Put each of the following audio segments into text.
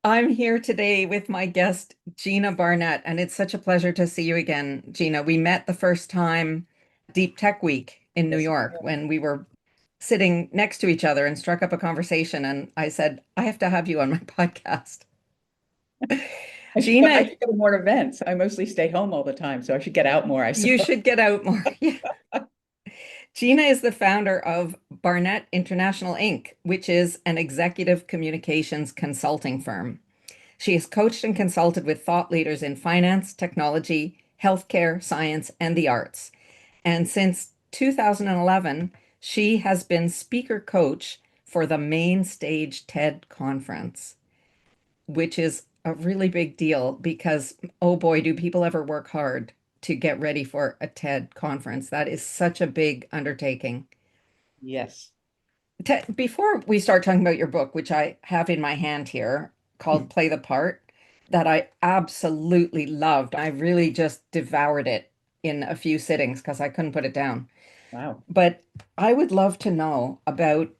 I'm here today with my guest, Gina Barnett, and it's such a pleasure to see you again, Gina. We met the first time Deep Tech Week in New Yes, York when we were sitting next to each other and struck up a conversation. And I said, I have to have you on my podcast. I Gina, should go to more events. I mostly stay home all the time, so I should get out more, I you suppose. should get out more. Yeah. Gina is the founder of Barnett International Inc., which is an executive communications consulting firm. She has coached and consulted with thought leaders in finance, technology, healthcare, science, and the arts. And since 2011, she has been speaker coach for the mainstage TED conference, which is a really big deal because, oh boy, do people ever work hard to get ready for a TED conference. That is such a big undertaking. Yes. Before we start talking about your book, which I have in my hand here, called Play the Part, that I absolutely loved. I really just devoured it in a few sittings because I couldn't put it down. Wow. But I would love to know about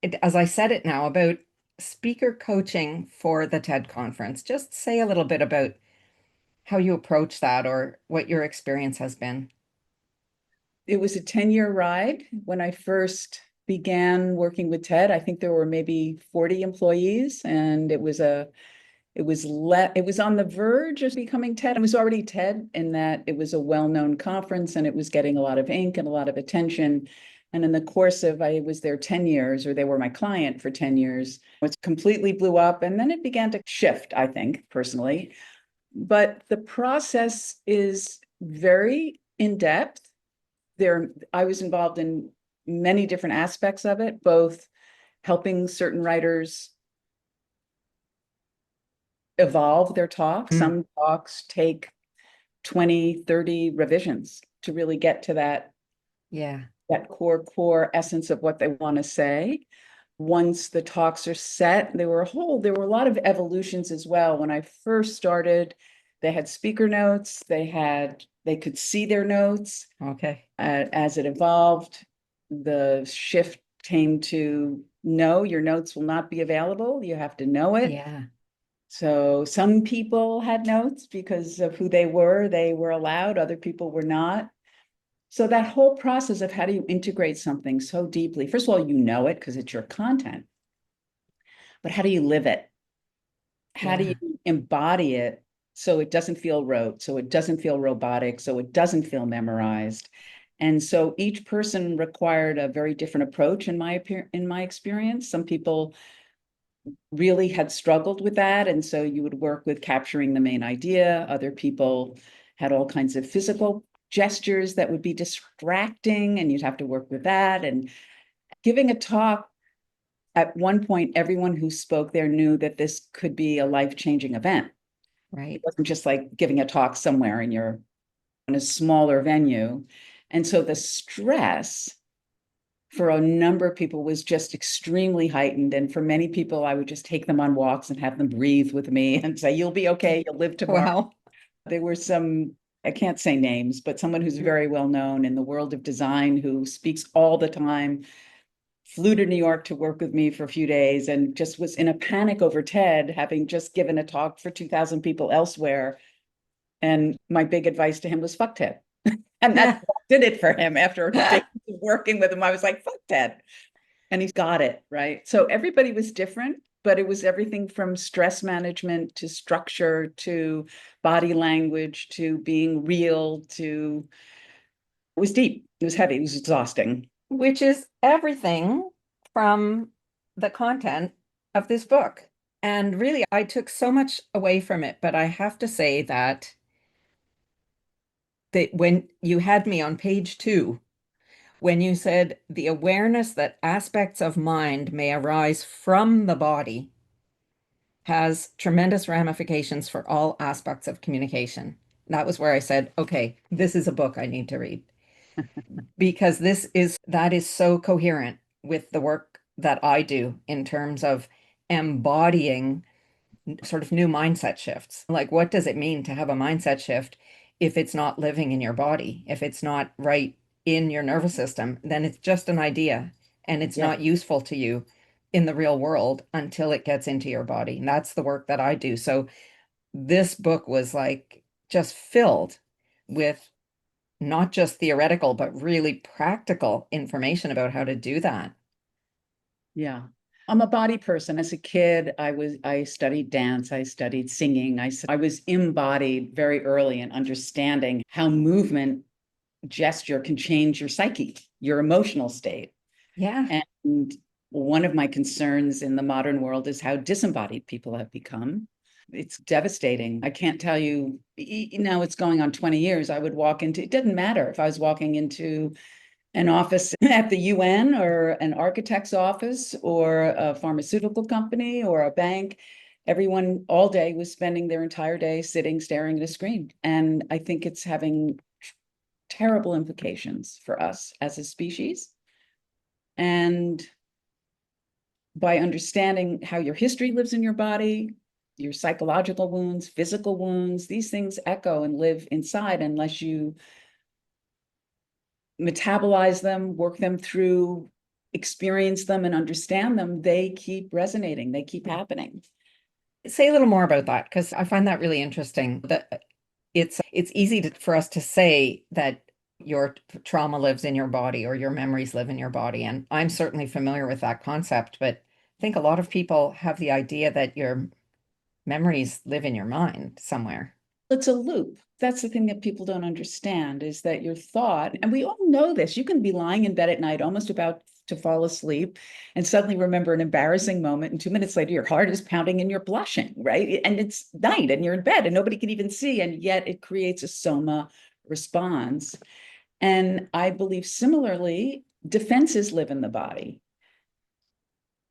it, as I said it now, about speaker coaching for the TED conference. Just say a little bit about how you approach that or what your experience has been. It was a 10-year ride when I first began working with TED. I think there were maybe 40 employees, and it was on the verge of becoming TED. It was already TED in that it was a well-known conference and it was getting a lot of ink and a lot of attention. And in the course of, I was there 10 years, or they were my client for 10 years, it completely blew up. And then it began to shift, I think, personally. But the process is very in-depth. I was involved in many different aspects of it, both helping certain writers evolve their talk. Mm, Some talks take 20, 30 revisions to really get to yeah. that core essence of what they want to say. Once the talks are set, there were a lot of evolutions as well. When I first started, they had speaker notes, they could see their notes. Okay. As it evolved, the shift came to no, your notes will not be available. You have to know it. Yeah. So some people had notes because of who they were allowed, other people were not. So that whole process of how do you integrate something so deeply? First of all, you know it because it's your content, but how do you live it? How do Yeah. you embody it so it doesn't feel rote, so it doesn't feel robotic, so it doesn't feel memorized? And so each person required a very different approach in my experience. Some people really had struggled with that. And so you would work with capturing the main idea. Other people had all kinds of physical gestures that would be distracting, and you'd have to work with that. And giving a talk, at one point, everyone who spoke there knew that this could be a life-changing event. It Right. wasn't just like giving a talk somewhere in a smaller venue. And so the stress for a number of people was just extremely heightened. And for many people, I would just take them on walks and have them breathe with me and say, you'll be okay, you'll live tomorrow. Wow. There were some, I can't say names, but someone who's very well known in the world of design who speaks all the time, flew to New York to work with me for a few days and just was in a panic over TED, having just given a talk for 2,000 people elsewhere. And my big advice to him was fuck TED. And that did it for him after days of working with him. I was like, fuck TED. And he's got it, right? So everybody was different, but it was everything from stress management to structure to body language to being real to it was deep. It was heavy. It was exhausting. Which is everything from the content of this book. And really, I took so much away from it, but I have to say that when you had me on page 2, when you said the awareness that aspects of mind may arise from the body has tremendous ramifications for all aspects of communication. That was where I said, okay, this is a book I need to read because that is so coherent with the work that I do in terms of embodying sort of new mindset shifts. Like, what does it mean to have a mindset shift if it's not living in your body? If it's not right in your nervous system, then it's just an idea and it's Yeah. not useful to you in the real world until it gets into your body. And that's the work that I do. So this book was like just filled with not just theoretical, but really practical information about how to do that. Yeah. I'm a body person. As a kid, I studied dance, I studied singing. I was embodied very early in understanding how movement gesture can change your psyche, your emotional state. Yeah. And one of my concerns in the modern world is how disembodied people have become. It's devastating. I can't tell you, now it's going on 20 years. I would walk into, it didn't matter if I was walking into an office at the UN or an architect's office or a pharmaceutical company or a bank. Everyone all day was spending their entire day sitting, staring at a screen. And I think it's having terrible implications for us as a species. And by understanding how your history lives in your body, your psychological wounds, physical wounds, these things echo and live inside unless you metabolize them, work them through, experience them, and understand them, they keep resonating, they keep happening. Say a little more about that because I find that really interesting. That it's easy for us to say that your trauma lives in your body or your memories live in your body. And I'm certainly familiar with that concept, but I think a lot of people have the idea that your memories live in your mind somewhere. It's a loop. That's the thing that people don't understand is that your thought, and we all know this, you can be lying in bed at night, almost about to fall asleep, and suddenly remember an embarrassing moment. And 2 minutes later, your heart is pounding and you're blushing, right? And it's night and you're in bed and nobody can even see. And yet it creates a soma response. And I believe similarly, defenses live in the body.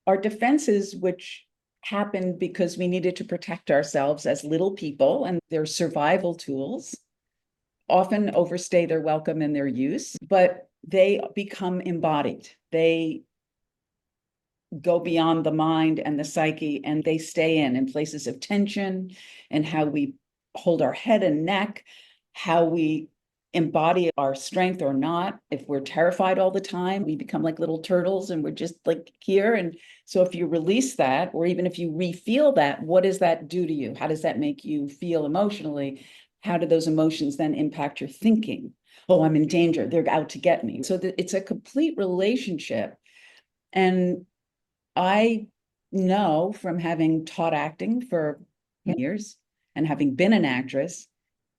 Our defenses, which happened because we needed to protect ourselves as little people, and they're survival tools, often overstay their welcome in their use, but they become embodied. They go beyond the mind and the psyche, and they stay in places of tension and how we hold our head and neck, how we embody our strength or not. If we're terrified all the time, we become like little turtles and we're just like here. And so if you release that, or even if you refeel that, what does that do to you? How does that make you feel emotionally? How do those emotions then impact your thinking? Oh, I'm in danger. They're out to get me. So it's a complete relationship. And I know from having taught acting for Yeah. years and having been an actress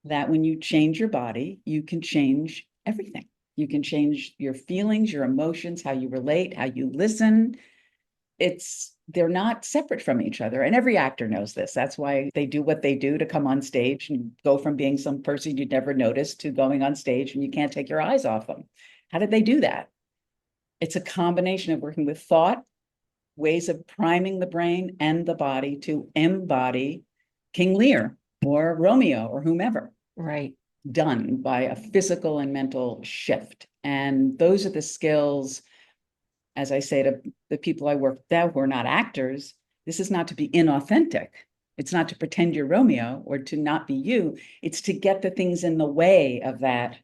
that when you change your body, you can change everything. You can change your feelings, your emotions, how you relate, how you listen. They're not separate from each other. And every actor knows this. That's why they do what they do to come on stage and go from being some person you'd never noticed to going on stage and you can't take your eyes off them. How did they do that? It's a combination of working with thought, ways of priming the brain and the body to embody King Lear or Romeo or whomever, Right. done by a physical and mental shift. And those are the skills, as I say to the people I work with now who are not actors, this is not to be inauthentic. It's not to pretend you're Romeo or to not be you. It's to get the things in the way of that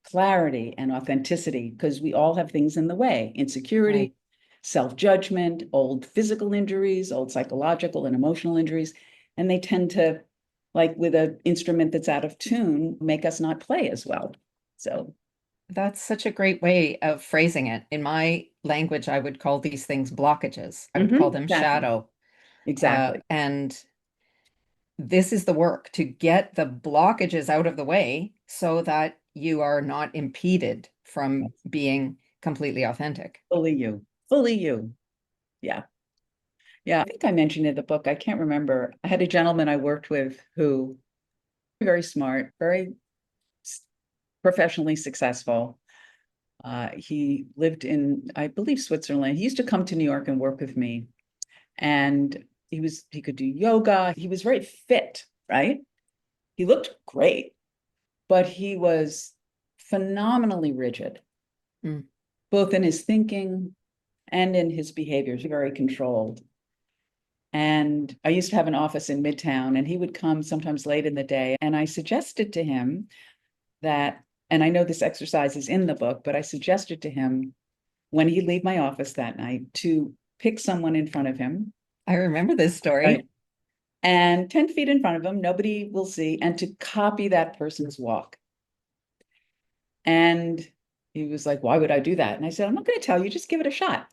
clarity and authenticity, because we all have things in the way, insecurity, Right. self-judgment, old physical injuries, old psychological and emotional injuries. And they tend to, like with an instrument that's out of tune, make us not play as well. So That's such a great way of phrasing it. In my language, I would call these things blockages. I would call them exactly, shadow. exactly. And this is the work to get the blockages out of the way so that you are not impeded from being completely authentic. Fully you, fully you. Yeah. Yeah. I think I mentioned in the book, I can't remember. I had a gentleman I worked with who very smart, very professionally successful. He lived in, I believe, Switzerland. He used to come to New York and work with me. And he could do yoga. He was very fit, right? He looked great, but he was phenomenally rigid, Mm. both in his thinking and in his behaviors, very controlled. And I used to have an office in Midtown, and he would come sometimes late in the day. And I suggested to him that, and I know this exercise is in the book, but I suggested to him when he'd leave my office that night to pick someone in front of him, I remember this right, story. and 10 feet in front of him, nobody will see, and to copy that person's walk. And he was like, why would I do that? And I said, I'm not going to tell you, just give it a shot.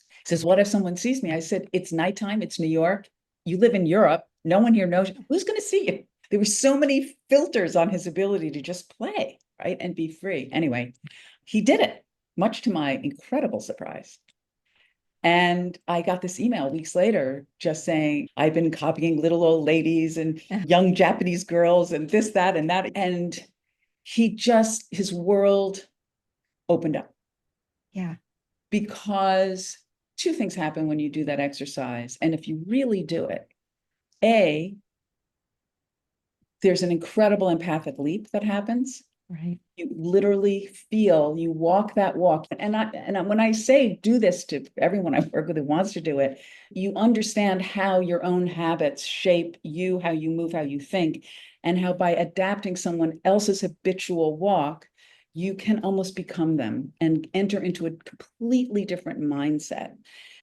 He says, what if someone sees me? I said, it's nighttime, it's New York. You live in Europe. No one here knows you. Who's going to see you? There were so many filters on his ability to just play, right? And be free. Anyway, he did it, much to my incredible surprise. And I got this email weeks later just saying, I've been copying little old ladies and young Japanese girls and this, that, and that. And his world opened up Yeah, because two things happen when you do that exercise. And if you really do it, A, there's an incredible empathic leap that happens. right. You literally feel, you walk that walk. When I say do this to everyone I work with who wants to do it, you understand how your own habits shape you, how you move, how you think, and how by adapting someone else's habitual walk, you can almost become them and enter into a completely different mindset.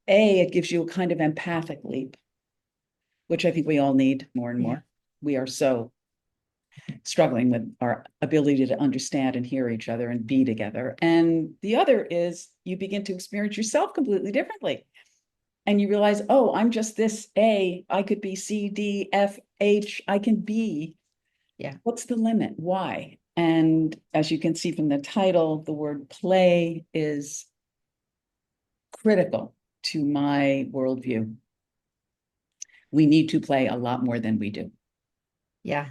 It gives you a kind of empathic leap, which I think we all need more and Yeah. more. We are so struggling with our ability to understand and hear each other and be together. And the other is you begin to experience yourself completely differently. And you realize, oh, I'm just this A, I could be C, D, F, H, I can be. Yeah. What's the limit? Why? And as you can see from the title, the word play is critical to my worldview. We need to play a lot more than we do Yeah.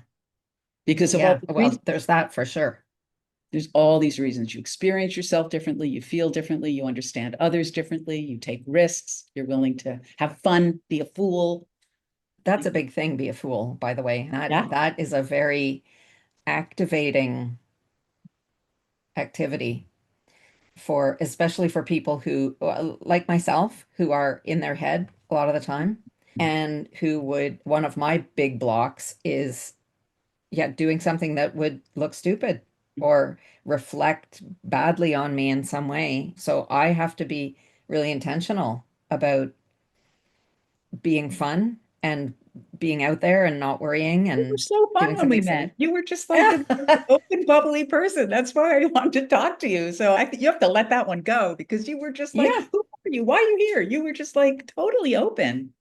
because of all Yeah. the Well, reasons. there's that for sure. There's all these reasons. You experience yourself differently, you feel differently, you understand others differently, you take risks, you're willing to have fun, be a fool. That's a big thing, be a fool, by the way. Yeah. That is a very activating activity for, especially for people who, like myself, who are in their head a lot of the time, and who would, one of my big blocks is, yeah, doing something that would look stupid or reflect badly on me in some way. So I have to be really intentional about being fun and being out there and not worrying You were and so fun doing when we something met. silly. You were just like the open, bubbly person. That's why I wanted to talk to you. So I think you have to let that one go because you were just like, Yeah, who are you? Why are you here? You were just like totally open.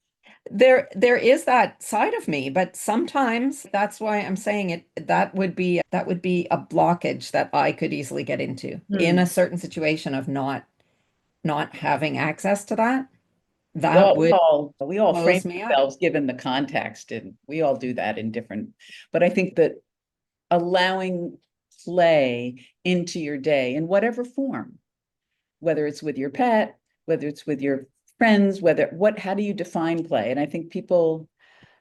there is that side of me, but sometimes that's why I'm saying it, that would be a blockage that I could easily get into in a Hmm. certain situation of not having access to that. We That all, we would all, we all frame close me up. ourselves given the context, and we all do that in different. But I think that allowing play into your day in whatever form, whether it's with your pet, whether it's with your friends, how do you define play? And I think people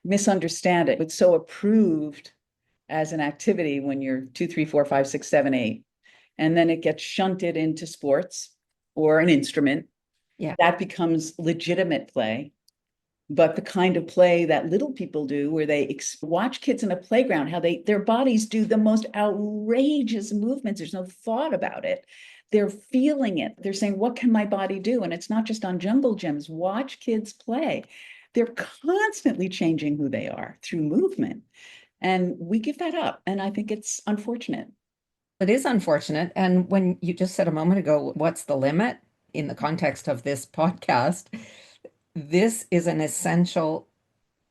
misunderstand it. It's so approved as an activity when you're 2, 3, 4, 5, 6, 7, 8, and then it gets shunted into sports or an instrument. Yeah. That becomes legitimate play. But the kind of play that little people do, where they watch kids in a playground, how their bodies do the most outrageous movements. There's no thought about it. They're feeling it. They're saying, "What can my body do?" And it's not just on jungle gyms. Watch kids play. They're constantly changing who they are through movement, and we give that up. And I think it's unfortunate. It is unfortunate. And when you just said a moment ago, what's the limit in the context of this podcast? This is an essential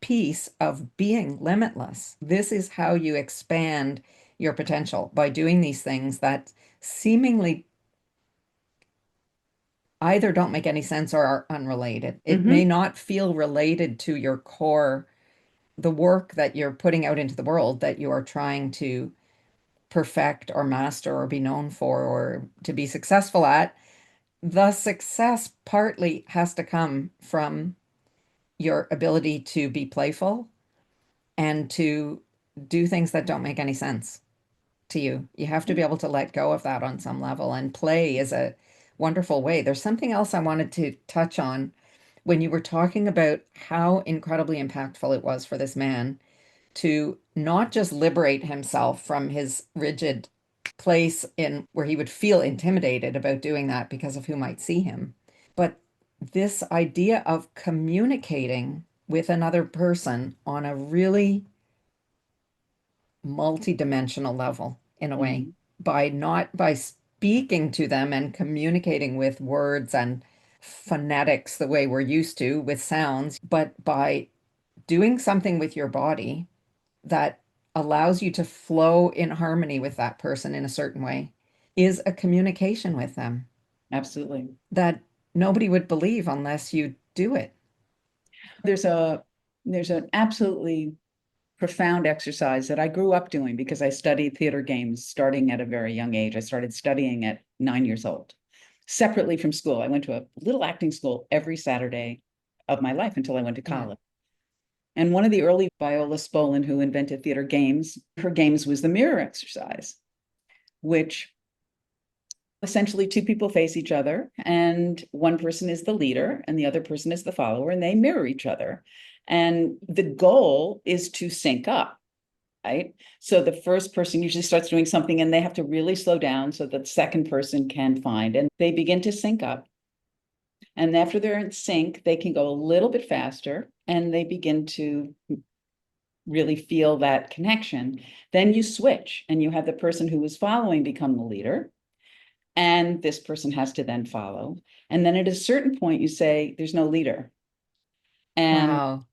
piece of being limitless. This is how you expand your potential by doing these things that seemingly either don't make any sense or are unrelated. It may Mhm. not feel related to your core, the work that you're putting out into the world that you are trying to perfect or master or be known for or to be successful at. The success partly has to come from your ability to be playful and to do things that don't make any sense to you. You have to be able to let go of that on some level, and play is a wonderful way. There's something else I wanted to touch on when you were talking about how incredibly impactful it was for this man to not just liberate himself from his rigid place in where he would feel intimidated about doing that because of who might see him, but this idea of communicating with another person on a really multidimensional level in a way, Mhm. by not by speaking to them and communicating with words and phonetics the way we're used to with sounds, but by doing something with your body that allows you to flow in harmony with that person in a certain way is a communication with them Absolutely. that nobody would believe unless you do it. There's a there's an absolutely profound exercise that I grew up doing because I studied theater games starting at a very young age. I started studying at 9 years old, separately from school. I went to a little acting school every Saturday of my life until I went to Yeah. college. And one of the early Viola Spolin, who invented theater games, her games was the mirror exercise, which essentially two people face each other, and one person is the leader and the other person is the follower, and they mirror each other. And the goal is to sync up, right? So the first person usually starts doing something and they have to really slow down so that the second person can find, and they begin to sync up. And after they're in sync, they can go a little bit faster and they begin to really feel that connection. Then you switch and you have the person who is following become the leader. And this person has to then follow. And then at a certain point, you say, there's no leader. And Wow.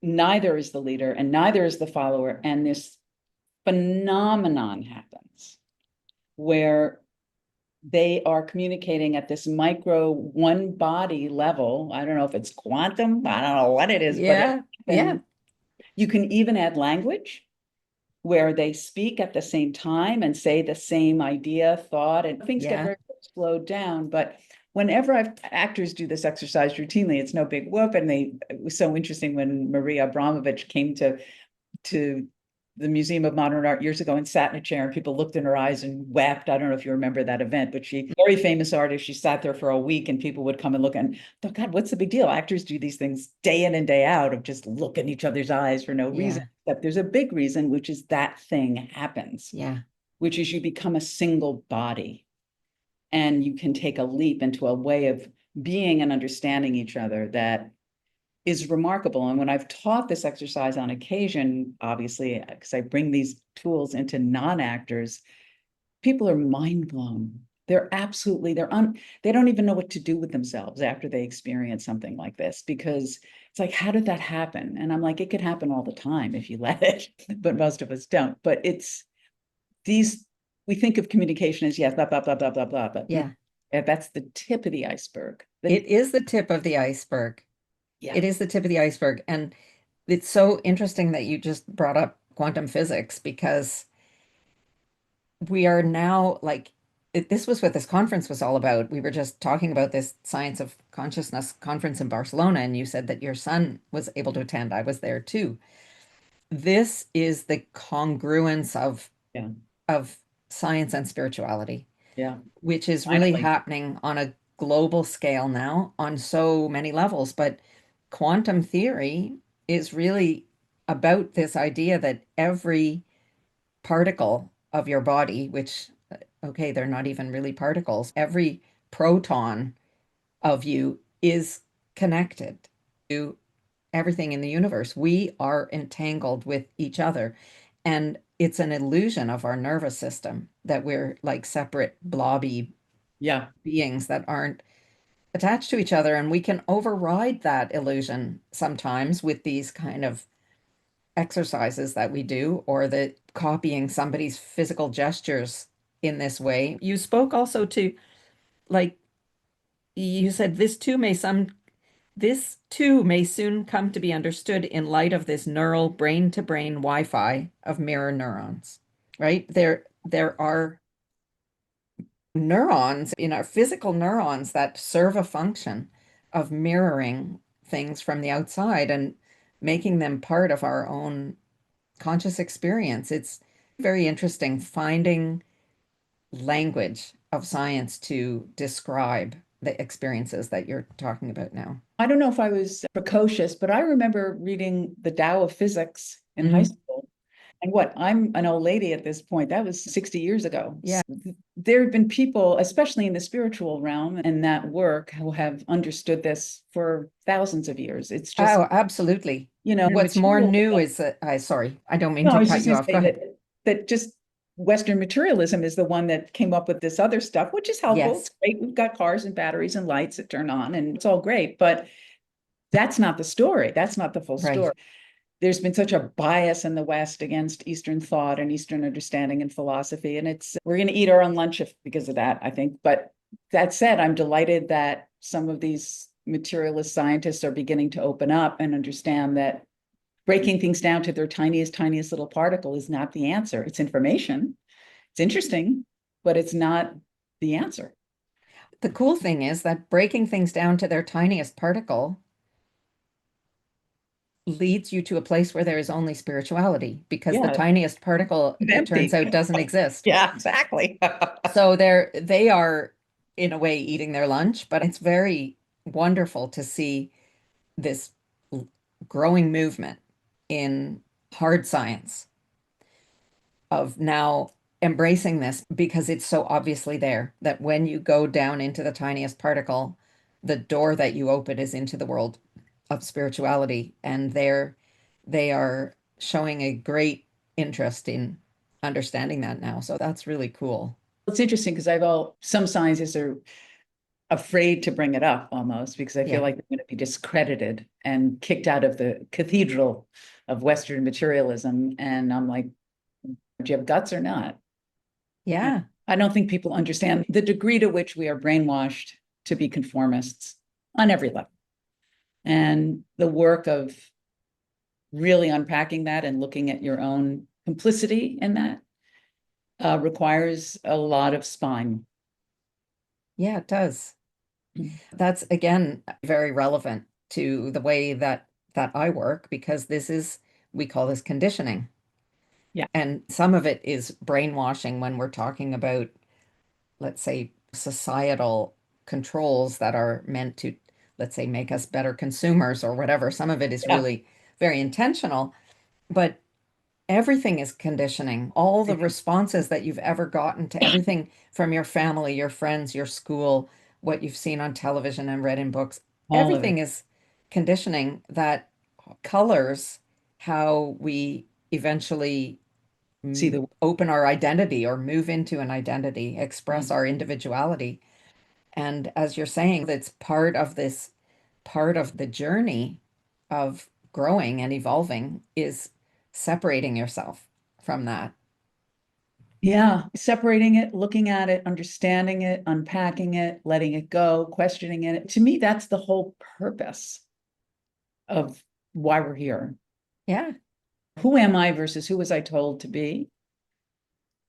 neither is the leader and neither is the follower. And this phenomenon happens where they are communicating at this micro one body level. I don't know if it's quantum, I don't know what it is, but Yeah. Yeah. you can even add language where they speak at the same time and say the same idea, thought, and things get Yeah. very slowed down. But whenever actors do this exercise routinely, it's no big whoop. And it was so interesting when Maria Abramovich came to the Museum of Modern Art years ago and sat in a chair and people looked in her eyes and wept. I don't know if you remember that event, but very famous artist. She sat there for a week and people would come and look and thought, God, what's the big deal? Actors do these things day in and day out of just look in each other's eyes for no reason. Yeah. Except there's a big reason, which is that thing happens, Yeah. which is you become a single body and you can take a leap into a way of being and understanding each other that is remarkable. And when I've taught this exercise on occasion, obviously, because I bring these tools into non-actors, people are mind blown. They don't even know what to do with themselves after they experience something like this, because it's like, how did that happen? And I'm like, it could happen all the time if you let it, but most of us don't. But it's these, we think of communication as, yes, blah, blah, blah, blah, blah, blah, but Yeah. that's the tip of the iceberg. It is the tip of the iceberg. Yeah, It is the tip of the iceberg. And it's so interesting that you just brought up quantum physics because we are now like, this was what this conference was all about. We were just talking about this Science of Consciousness conference in Barcelona, and you said that your son was able to attend. I was there too. This is the congruence yeah, of science and spirituality, yeah. which is really Finally. happening on a global scale now on so many levels. But quantum theory is really about this idea that every particle of your body, which, okay, they're not even really particles, every proton of you is connected to everything in the universe. We are entangled with each other. And it's an illusion of our nervous system that we're like separate, blobby Yeah. beings that aren't attached to each other. And we can override that illusion sometimes with these kind of exercises that we do, or the copying somebody's physical gestures in this way. You spoke also to, like, you said this too may soon come to be understood in light of this neural brain to brain Wi-Fi of mirror neurons, right? There are neurons in our physical neurons that serve a function of mirroring things from the outside and making them part of our own conscious experience. It's very interesting finding language of science to describe the experiences that you're talking about now. I don't know if I was precocious, but I remember reading the Tao of Physics in high Hmm. school. And what, I'm an old lady at this point, that was 60 years ago. Yeah. there have been people, especially in the spiritual realm and that work, who have understood this for thousands of years. It's just, Oh, absolutely. What's more material. new is that, sorry, I don't mean No, I to was cut just you going to off. Go say ahead. that just Western materialism is the one that came up with this other stuff, which is helpful. Yes, It's great. We've got cars and batteries and lights that turn on, and it's all great. But that's not the story. That's not the full right. story. There's been such a bias in the West against Eastern thought and Eastern understanding and philosophy. And we're going to eat our own lunch because of that, I think. But that said, I'm delighted that some of these materialist scientists are beginning to open up and understand that breaking things down to their tiniest little particle is not the answer. It's information. It's interesting, but it's not the answer. The cool thing is that breaking things down to their tiniest particle leads you to a place where there is only spirituality because the Yeah, tiniest particle, it's it turns empty. out, doesn't exist. Yeah, exactly. So they are in a way eating their lunch, but it's very wonderful to see this growing movement in hard science of now embracing this because it's so obviously there that when you go down into the tiniest particle, the door that you open is into the world of spirituality. And they are showing a great interest in understanding that now. So that's really cool. It's interesting because some scientists are afraid to bring it up almost because I feel Yeah. like they're going to be discredited and kicked out of the cathedral of Western materialism. And I'm like, do you have guts or not? And Yeah. I don't think people understand the degree to which we are brainwashed to be conformists on every level. And the work of really unpacking that and looking at your own complicity in that requires a lot of spine. Yeah, it does. That's again very relevant to the way that I work because we call this conditioning. Yeah, And some of it is brainwashing when we're talking about, let's say, societal controls that are meant to, let's say, make us better consumers or whatever. Some of it is yeah. really very intentional, but everything is conditioning. All the responses that you've ever gotten to everything from your family, your friends, your school, what you've seen on television and read in books, All of it. everything is conditioning that colors how we eventually See the open our identity or move into an identity, yeah. express our individuality. And as you're saying, that's part of the journey of growing and evolving is separating yourself from that. Yeah, separating it, looking at it, understanding it, unpacking it, letting it go, questioning it. To me, that's the whole purpose of why we're here. Yeah. Who am I versus who was I told to be?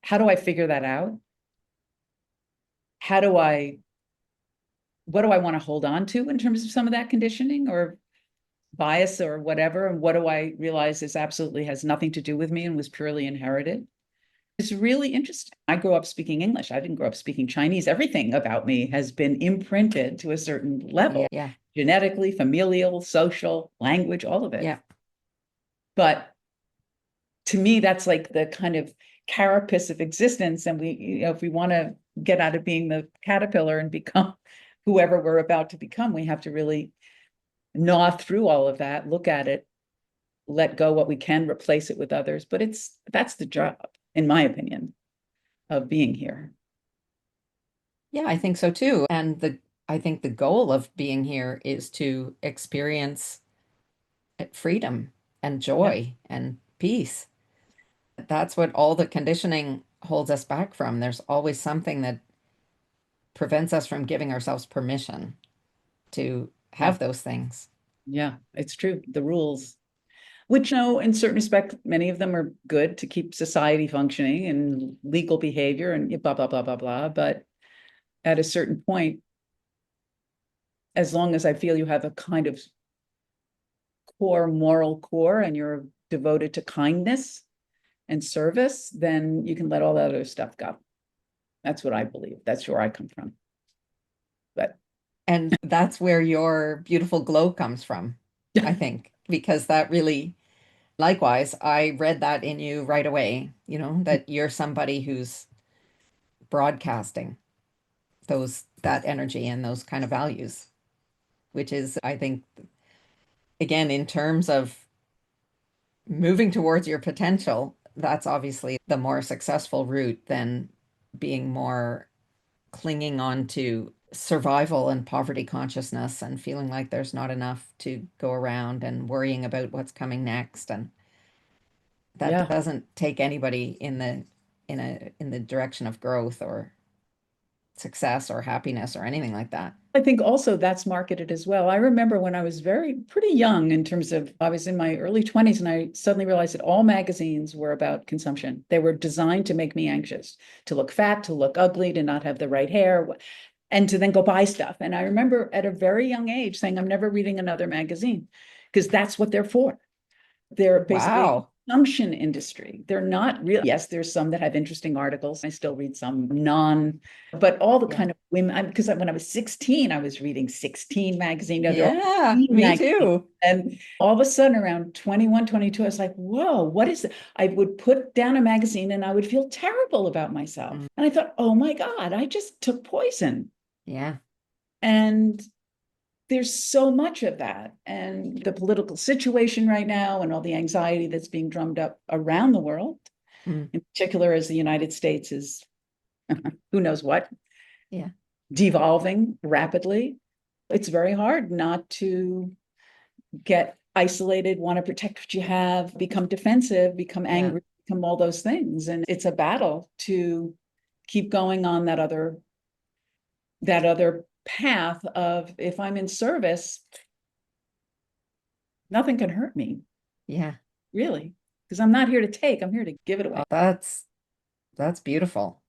How do I figure that out? How do I, what do I want to hold on to in terms of some of that conditioning or bias or whatever? And what do I realize this absolutely has nothing to do with me and was purely inherited? It's really interesting. I grew up speaking English. I didn't grow up speaking Chinese. Everything about me has been imprinted to a certain Yeah. level, Yeah. genetically, familial, social, language, all of it. Yeah. But to me, that's like the kind of carapace of existence. And if we want to get out of being the caterpillar and become whoever we're about to become, we have to really gnaw through all of that, look at it, let go what we can, replace it with others. But that's the job, in my opinion, of being here. Yeah, I think so too. And I think the goal of being here is to experience freedom and Yeah. joy and peace. That's what all the conditioning holds us back from. There's always something that prevents us from giving ourselves permission to Yeah. have those things. Yeah, it's true. The rules, which in certain respect, many of them are good to keep society functioning and legal behavior and blah, blah, blah, blah, blah. But at a certain point, as long as I feel you have a kind of core moral core and you're devoted to kindness and service, then you can let all that other stuff go. That's what I believe. That's where I come from. But And that's where your beautiful glow comes from, I think, because that really, likewise, I read that in you right away, that you're somebody who's broadcasting that energy and those kind of values, which is, I think, again, in terms of moving towards your potential, that's obviously the more successful route than being more clinging on to survival and poverty consciousness and feeling like there's not enough to go around and worrying about what's coming next. And that Yeah. doesn't take anybody in the direction of growth or success or happiness or anything like that. I think also that's marketed as well. I remember when I was pretty young in terms of, I was in my early 20s and I suddenly realized that all magazines were about consumption. They were designed to make me anxious, to look fat, to look ugly, to not have the right hair, and to then go buy stuff. And I remember at a very young age saying, I'm never reading another magazine because that's what they're for. They're basically Wow. consumption industry. They're not real. Yes, there's some that have interesting articles. I still read some but all the Yeah. kind of women, because when I was 16, I was reading 16 magazine. They're all Yeah, 16 me magazines. too. And all of a sudden around 21, 22, I was like, whoa, what is it? I would put down a magazine and I would feel terrible about myself. Mm. And I thought, oh my God, I just took poison. Yeah. And there's so much of that. And the political situation right now and all the anxiety that's being drummed up around the world, Mm. in particular as the United States is who knows what, Yeah. devolving rapidly. It's very hard not to get isolated, want to protect what you have, become defensive, become Yeah. angry, become all those things. And it's a battle to keep going on that other path of, if I'm in service, nothing can hurt me, Yeah. really, because I'm not here to take, I'm here to give it away. Oh, that's beautiful.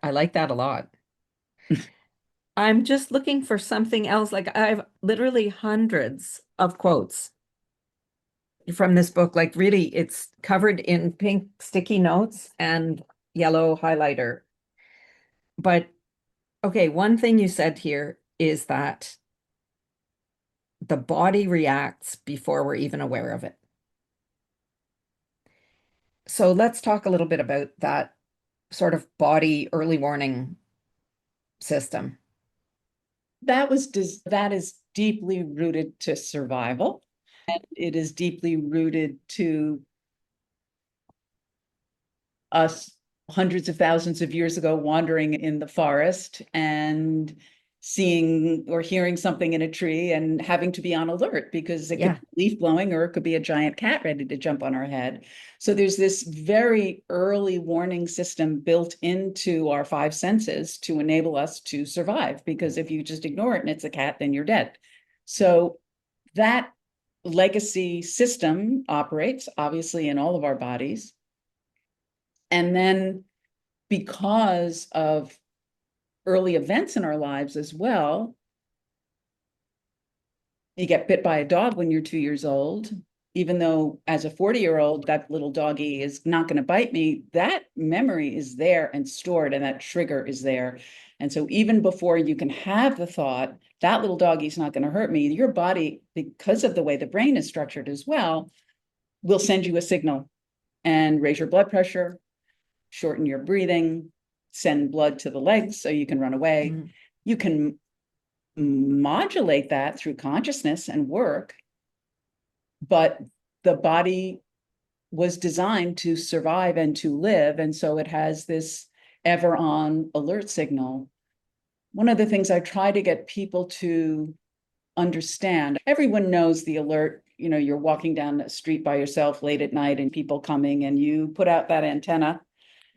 I like that a lot. I'm just looking for something else. Like I have literally hundreds of quotes from this book. Like really, it's covered in pink sticky notes and yellow highlighter. But okay, one thing you said here is that the body reacts before we're even aware of it. So let's talk a little bit about that sort of body early warning system. That is deeply rooted to survival, and it is deeply rooted to us hundreds of thousands of years ago wandering in the forest and seeing or hearing something in a tree and having to be on alert because it could Yeah. be leaf blowing or it could be a giant cat ready to jump on our head. So there's this very early warning system built into our five senses to enable us to survive, because if you just ignore it and it's a cat, then you're dead. So that legacy system operates obviously in all of our bodies. And then because of early events in our lives as well, you get bit by a dog when you're 2 years old, even though as a 40-year-old, that little doggy is not going to bite me, that memory is there and stored, and that trigger is there. And so even before you can have the thought, that little doggy's not going to hurt me, your body, because of the way the brain is structured as well, will send you a signal and raise your blood pressure, shorten your breathing, send blood to the legs so you can run away. Mm. You can modulate that through consciousness and work, but the body was designed to survive and to live. And so it has this ever on alert signal. One of the things I try to get people to understand, everyone knows the alert. You're walking down the street by yourself late at night and people coming, and you put out that antenna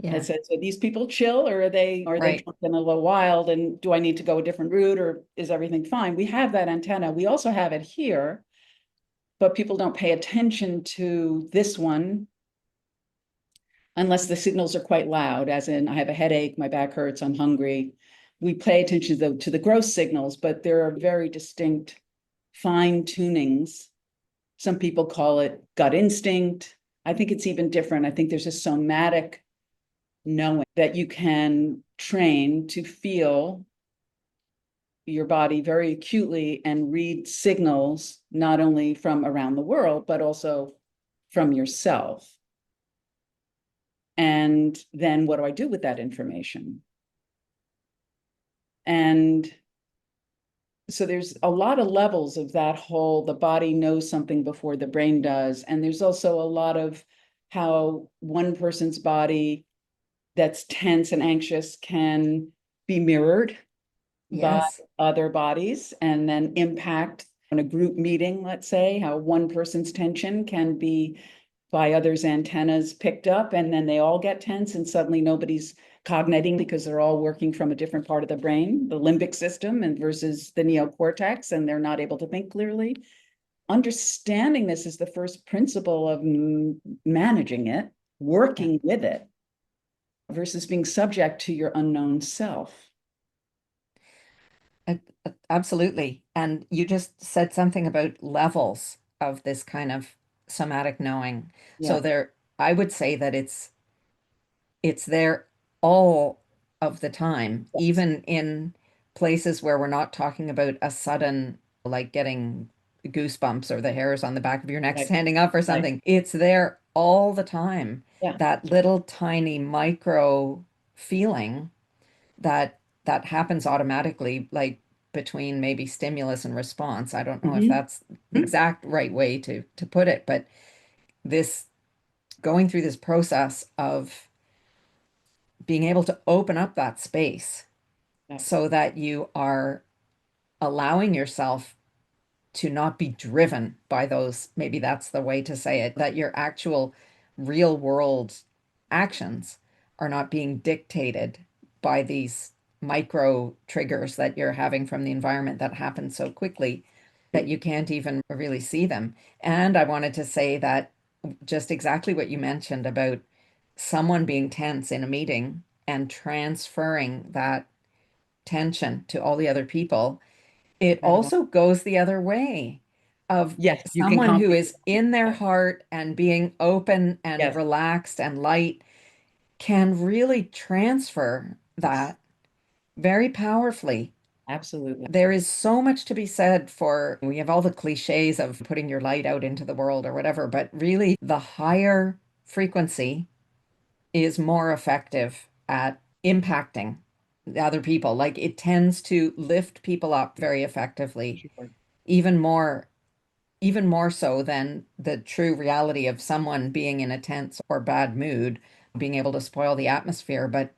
that Yeah. says, are these people chill, or are they Right. drunk and a little wild? And do I need to go a different route, or is everything fine? We have that antenna. We also have it here, but people don't pay attention to this one unless the signals are quite loud, as in, I have a headache, my back hurts, I'm hungry. We pay attention to the gross signals, but there are very distinct fine tunings. Some people call it gut instinct. I think it's even different. I think there's a somatic knowing that you can train to feel your body very acutely and read signals, not only from around the world, but also from yourself. And then what do I do with that information? And so there's a lot of levels of that whole, the body knows something before the brain does. And there's also a lot of how one person's body that's tense and anxious can be mirrored by Yes. other bodies and then impact in a group meeting, let's say, how one person's tension can be by others' antennas picked up, and then they all get tense, and suddenly nobody's cognating because they're all working from a different part of the brain, the limbic system, and versus the neocortex, and they're not able to think clearly. Understanding this is the first principle of managing it, Yeah. working with it, versus being subject to your unknown self. Absolutely. And you just said something about levels of this kind of somatic knowing. So Yeah. I would say that it's there all of the time, Yes. even in places where we're not talking about a sudden, like getting goosebumps or the hairs on the back of your neck Right. standing up or Right. something. It's there all the time. Yeah. That little tiny micro feeling that happens automatically, like between maybe stimulus and response. I don't know if Mhm. that's the exact right way to put it, but this going through this process of being able to open up that space Yes. so that you are allowing yourself to not be driven by those, maybe that's the way to say it, that your actual real world actions are not being dictated by these micro triggers that you're having from the environment that happen so quickly that you can't even really see them. And I wanted to say that just exactly what you mentioned about someone being tense in a meeting and transferring that tension to all the other people, it Incredible. also goes the other way of Yes, you can someone calm who people is in their down. heart and being open and Yes. relaxed and light can really transfer Yes. that very powerfully. Absolutely. There is so much to be said for, we have all the cliches of putting your light out into the world or whatever, but really the higher frequency is more effective at impacting the other people. Like it tends to lift people up very effectively, Sure. even more, even more so than the true reality of someone being in a tense or bad mood, being able to spoil the atmosphere. But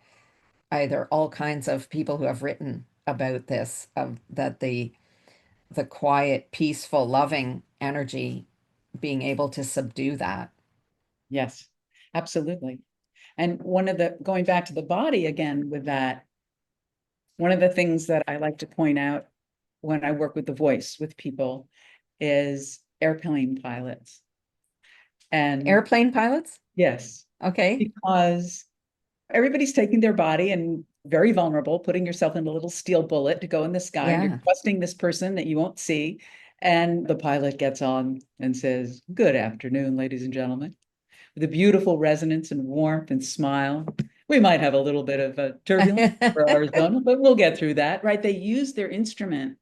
either all kinds of people who have written about this, of that the quiet, peaceful, loving energy being able to subdue that. Yes, absolutely. And one of the, going back to the body again with that, one of the things that I like to point out when I work with the voice with people is airplane pilots. And Airplane pilots? yes, Okay. because everybody's taking their body and very vulnerable, putting yourself in a little steel bullet to go in the sky, and you're Yeah. trusting this person that you won't see. And the pilot gets on and says, "Good afternoon, ladies and gentlemen," with a beautiful resonance and warmth and smile. We might have a little bit of a turbulence for Arizona, but we'll get through that, right? They use their instrument.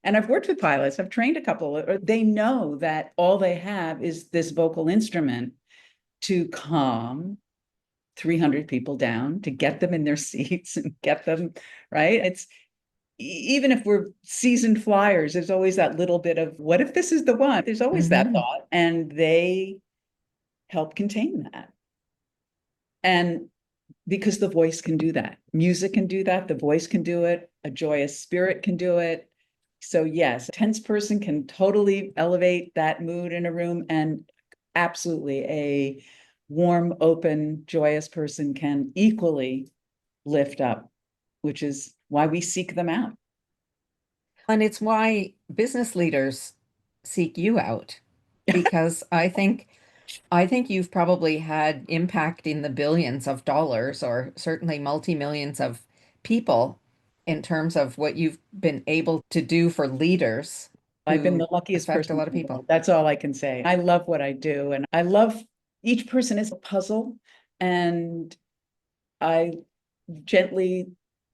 And I've worked with pilots, I've trained a couple, or they know that all they have is this vocal instrument to calm 300 people down, to get them in their seats and get them, right? It's even if we're seasoned flyers, there's always that little bit of what if this is the one? There's always that Hmm. thought, and they help contain that. And because the voice can do that, music can do that, the voice can do it, a joyous spirit can do it. So, yes, a tense person can totally elevate that mood in a room, and absolutely a warm, open, joyous person can equally lift up, which is why we seek them out. And it's why business leaders seek you out, because I think you've probably had impact in the billions of dollars or certainly multi-millions of people in terms of what you've been able to do for leaders I've been who the luckiest affect a person lot of in the people. world. That's all I can say. I love what I do, and I love each person is a puzzle, and I gently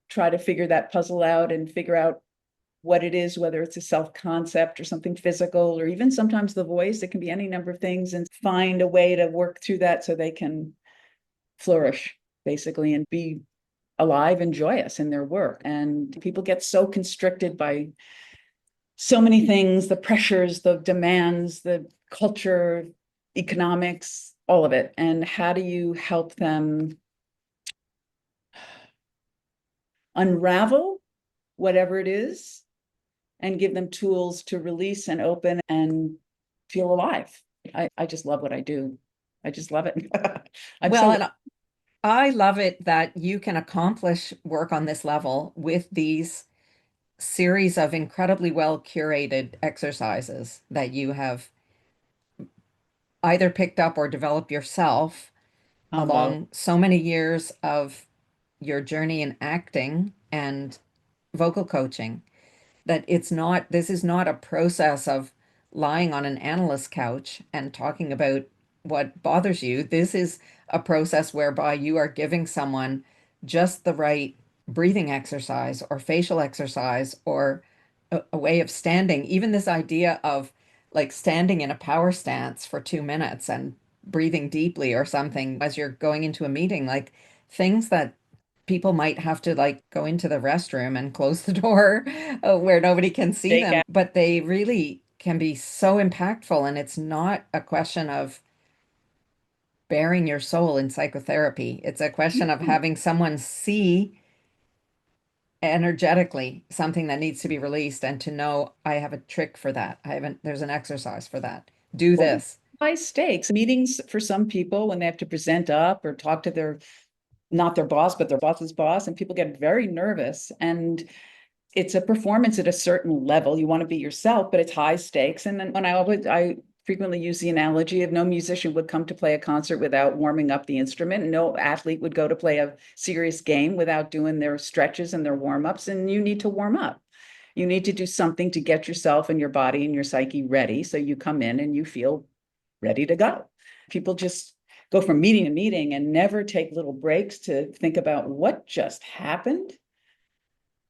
try to figure that puzzle out and figure out what it is, whether it's a self concept or something physical, or even sometimes the voice. It can be any number of things, and find a way to work through that so they can flourish, basically, and be alive and joyous in their work. And people get so constricted by so many things, the pressures, the demands, the culture, economics, all of it. And how do you help them unravel whatever it is and give them tools to release and open and feel alive? I just love what I do. I just love it. I'm Well, so and I love it that you can accomplish work on this level with these series of incredibly well curated exercises that you have either picked up or developed yourself combo. along so many years of your journey in acting and vocal coaching, that this is not a process of lying on an analyst couch and talking about what bothers you. This is a process whereby you are giving someone just the right breathing exercise or facial exercise or a way of standing. Even this idea of like standing in a power stance for 2 minutes and breathing deeply or something as you're going into a meeting, like things that people might have to like go into the restroom and close the door where nobody can see Fake them, but they really can be so impactful. And it's not a question of bearing your soul in psychotherapy. It's a question of having someone see energetically something that needs to be released and to know I have a trick for that. There's an exercise for that. Do Well, this. high stakes meetings for some people when they have to present up or talk to not their boss, but their boss's boss, and people get very nervous. And it's a performance at a certain level. You want to be yourself, but it's high stakes. And then I frequently use the analogy of no musician would come to play a concert without warming up the instrument. And no athlete would go to play a serious game without doing their stretches and their warm-ups. And you need to warm up. You need to do something to get yourself and your body and your psyche ready. So you come in and you feel ready to go. People just go from meeting to meeting and never take little breaks to think about what just happened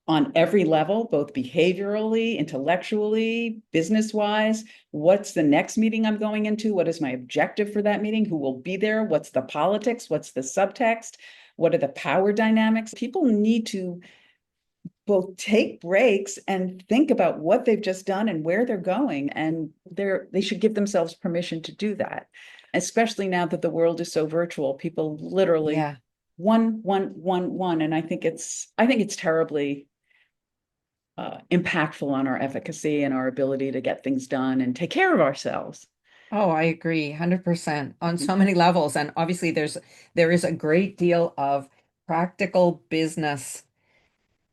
on every level, both behaviorally, intellectually, business wise. What's the next meeting I'm going into? What is my objective for that meeting? Who will be there? What's the politics? What's the subtext? What are the power dynamics? People need to both take breaks and think about what they've just done and where they're going. And they should give themselves permission to do that, especially now that the world is so virtual. People literally Yeah. one. And I think it's terribly impactful on our efficacy and our ability to get things done and take care of ourselves. Oh, I agree 100% on so many levels. And obviously there is a great deal of practical business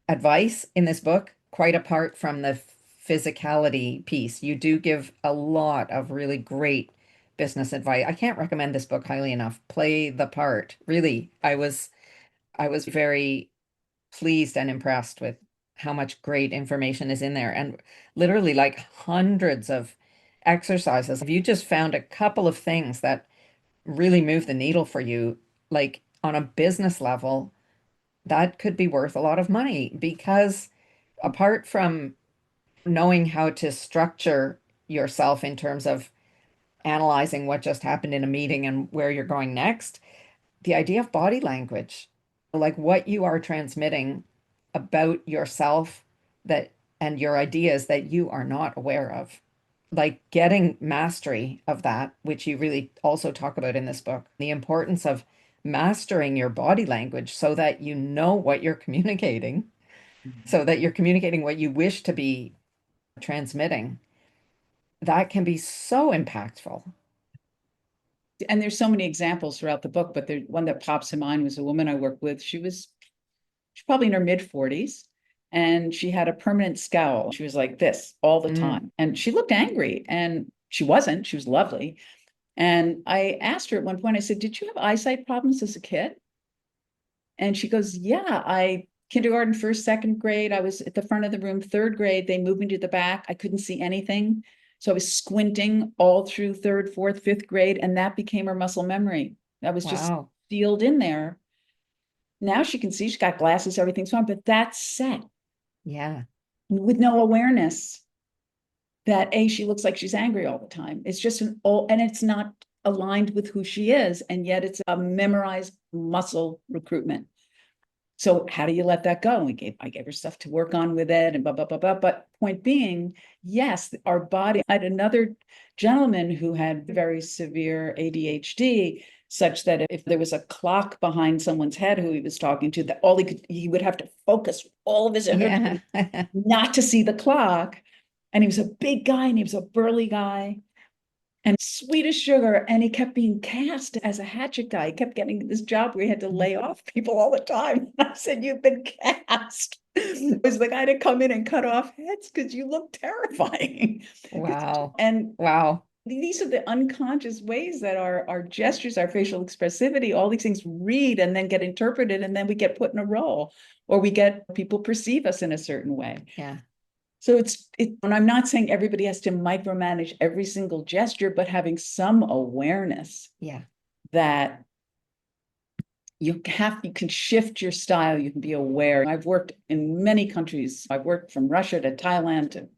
advice in this book, quite apart from the physicality piece. You do give a lot of really great business advice. I can't recommend this book highly enough. Play the part. Really, I was very pleased and impressed with how much great information is in there and literally like hundreds of exercises. If you just found a couple of things that really move the needle for you, like on a business level, that could be worth a lot of money because apart from knowing how to structure yourself in terms of analyzing what just happened in a meeting and where you're going next, the idea of body language, like what you are transmitting about yourself that and your ideas that you are not aware of, like getting mastery of that, which you really also talk about in this book, the importance of mastering your body language so that you know what you're communicating, so that you're communicating what you wish to be transmitting. That can be so impactful. And there's so many examples throughout the book, but the one that pops in mind was a woman I worked with. She's probably in her mid 40s, and she had a permanent scowl. She was like this all the Mm, time. And she looked angry, and she wasn't. She was lovely. And I asked her at one point, I said, "Did you have eyesight problems as a kid?" And she goes, "Yeah, I kindergarten, first, second grade, I was at the front of the room. Third grade, they moved me to the back. I couldn't see anything. So I was squinting all through third, fourth, fifth grade, and that became her muscle memory. That was just wow. sealed in there. Now she can see, she's got glasses, everything's fine, but that's set Yeah. with no awareness that A, she looks like she's angry all the time. It's just and it's not aligned with who she is. And yet it's a memorized muscle recruitment. So how do you let that go? I gave her stuff to work on with it and blah, blah, blah, blah. But point being, yes, our body. I had another gentleman who had very severe ADHD, such that if there was a clock behind someone's head who he was talking to, that he would have to focus all of his energy Yeah. not to see the clock. And he was a big guy and he was a burly guy and sweet as sugar. And he kept being cast as a hatchet guy. He kept getting this job where he had to lay off people all the time. I said, "You've been cast." It was the guy to come in and cut off heads because you look terrifying. Wow. And Wow. these are the unconscious ways that our gestures, our facial expressivity, all these things read and then get interpreted, and then we get put in a role, or we get people perceive us in a certain way. Yeah. So and I'm not saying everybody has to micromanage every single gesture, but having some awareness Yeah. that you can shift your style, you can be aware. I've worked in many countries. I've worked from Russia to Thailand to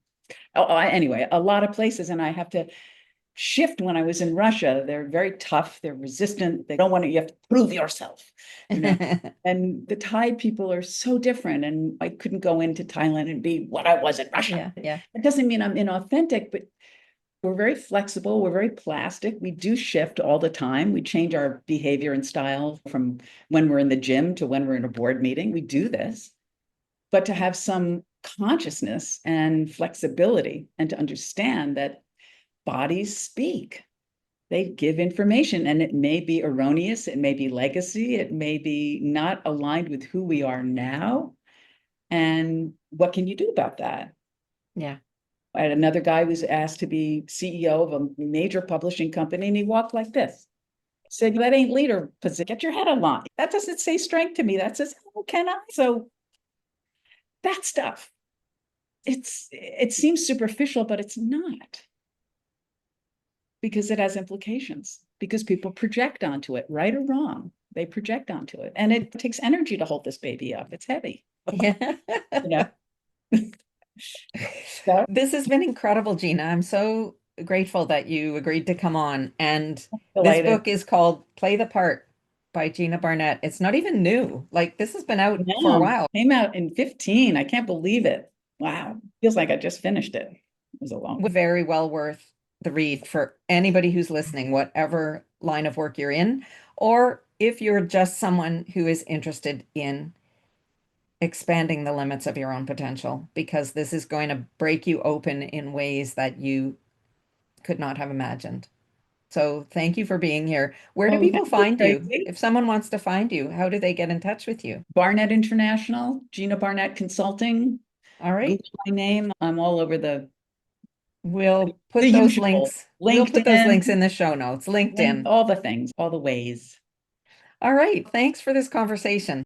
anyway, a lot of places, and I have to shift. When I was in Russia, they're very tough, they're resistant, they don't want to, you have to prove yourself, you know. And the Thai people are so different, and I couldn't go into Thailand and be what I was in Russia. Yeah. Yeah. It doesn't mean I'm inauthentic, but we're very flexible, we're very plastic, we do shift all the time, we change our behavior and style from when we're in the gym to when we're in a board meeting. We do this, but to have some consciousness and flexibility and to understand that bodies speak. They give information, and it may be erroneous, it may be legacy, it may be not aligned with who we are now. And what can you do about that? Yeah. I had another guy who was asked to be CEO of a major publishing company, and he walked like this. He said, "That ain't leader position. Get your head along." That doesn't say strength to me. That says, "Oh, can I?" So that stuff, it seems superficial, but it's not, because it has implications, because people project onto it, right or wrong. They project onto it. And it takes energy to hold this baby up. It's heavy. Yeah. You know? So, This has been incredible, Gina. I'm so grateful that you agreed to come on. And this delighted. book is called Play the Part by Gina Barnett. It's not even new. Like this has been out for a No, while. came out in 15. I can't believe it. Wow. Feels like I just finished it. It was a long. Very well worth the read for anybody who's listening, whatever line of work you're in, or if you're just someone who is interested in expanding the limits of your own potential, because this is going to break you open in ways that you could not have imagined. So thank you for being here. Where do Oh, people thank you, find you? Tracy. If someone wants to find you, how do they get in touch with you? Barnett International, Gina Barnett Consulting. All right. Google my name. I'm all over the We'll the put those usual. links. We'll put those links LinkedIn, in the show notes. LinkedIn. all the things, all the ways. All right. Thanks for this conversation.